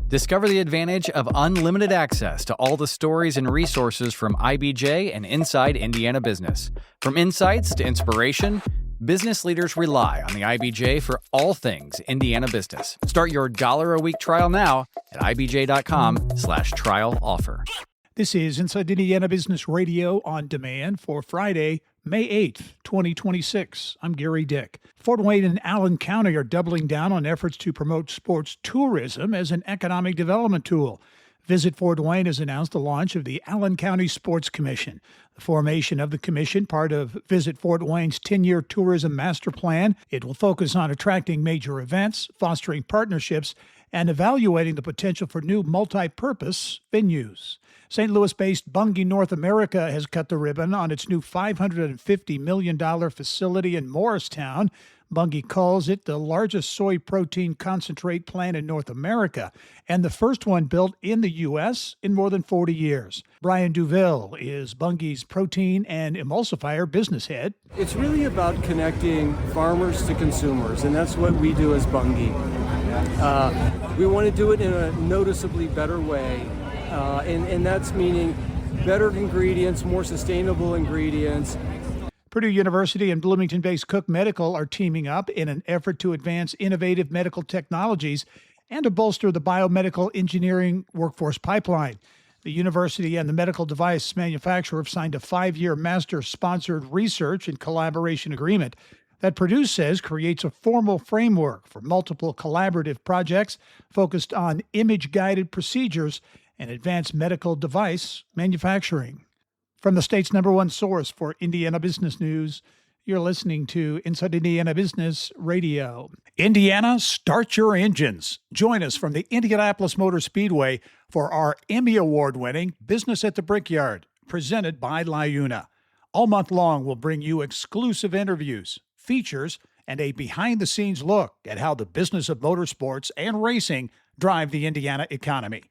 Discover the advantage of unlimited access to all the stories and resources from IBJ and inside Indiana business. From insights to inspiration, business leaders rely on the IBJ for all things Indiana business. Start your $1 a week trial now at ibj.com/trial offer. This is Inside Indiana Business Radio on demand for Friday, May 8th, 2026. I'm Gary Dick. Fort Wayne and Allen County are doubling down on efforts to promote sports tourism as an economic development tool. Visit Fort Wayne has announced the launch of the Allen County Sports Commission. The formation of the commission, part of Visit Fort Wayne's 10-year tourism master plan. It will focus on attracting major events, fostering partnerships, and evaluating the potential for new multi-purpose venues. St. Louis-based Bunge North America has cut the ribbon on its new $550 million facility in Morristown. Bunge calls it the largest soy protein concentrate plant in North America and the first one built in the U.S. in more than 40 years. Brian Duville is Bunge's protein and emulsifier business head. It's really about connecting farmers to consumers, and that's what we do as Bunge. We want to do it in a noticeably better way, and that's meaning better ingredients, more sustainable ingredients. Purdue University and Bloomington-based Cook Medical are teaming up in an effort to advance innovative medical technologies and to bolster the biomedical engineering workforce pipeline. The university and the medical device manufacturer have signed a 5-year master-sponsored research and collaboration agreement that Purdue says creates a formal framework for multiple collaborative projects focused on image-guided procedures and advanced medical device manufacturing. From the state's #1 source for Indiana business news, you're listening to Inside Indiana Business Radio. Indiana, start your engines. Join us from the Indianapolis Motor Speedway for our Emmy Award-winning Business at the Brickyard, presented by LiUNA. All month long, we'll bring you exclusive interviews, features, and a behind-the-scenes look at how the business of motorsports and racing drive the Indiana economy.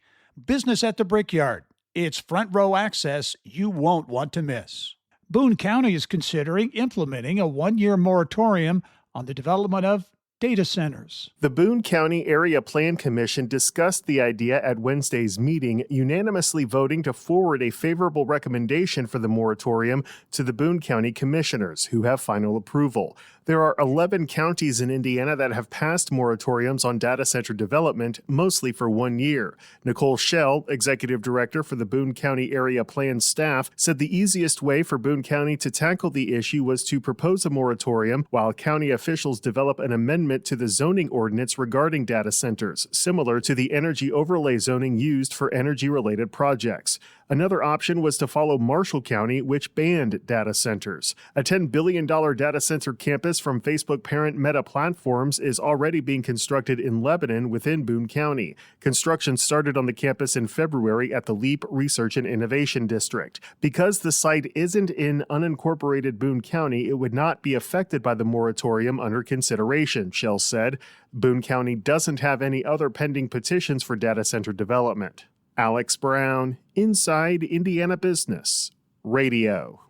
Business at the Brickyard. It's front row access you won't want to miss. Boone County is considering implementing a 1-year moratorium on the development of data centers. The Boone County Area Plan Commission discussed the idea at Wednesday's meeting, unanimously voting to forward a favorable recommendation for the moratorium to the Boone County Commissioners, who have final approval. There are 11 counties in Indiana that have passed moratoriums on data center development, mostly for 1 year. Nicole Schell, executive director for the Boone County Area Plan staff, said the easiest way for Boone County to tackle the issue was to propose a moratorium while county officials develop an amendment to the zoning ordinance regarding data centers, similar to the energy overlay zoning used for energy-related projects. Another option was to follow Marshall County, which banned data centers. A $10 billion data center campus from Facebook parent Meta Platforms is already being constructed in Lebanon within Boone County. Construction started on the campus in February at the LEAP Research and Innovation District. Because the site isn't in unincorporated Boone County, it would not be affected by the moratorium under consideration, Schell said. Boone County doesn't have any other pending petitions for data center development. Alex Brown, Inside Indiana Business Radio.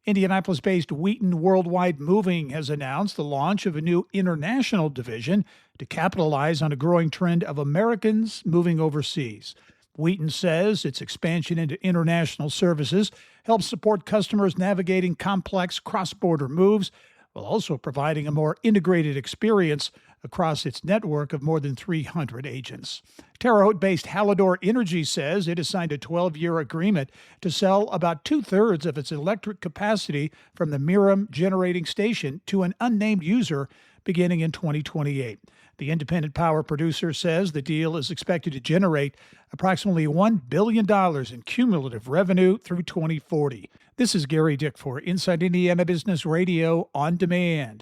Indianapolis-based Wheaton World Wide Moving has announced the launch of a new international division to capitalize on a growing trend of Americans moving overseas. Wheaton says its expansion into international services helps support customers navigating complex cross-border moves, while also providing a more integrated experience across its network of more than 300 agents. Terre Haute-based Hallador Energy says it has signed a 12-year agreement to sell about 2/3 of its electric capacity from the Miram generating station to an unnamed user beginning in 2028. The independent power producer says the deal is expected to generate approximately $1 billion in cumulative revenue through 2040. This is Gary Dick for Inside Indiana Business Radio on Demand.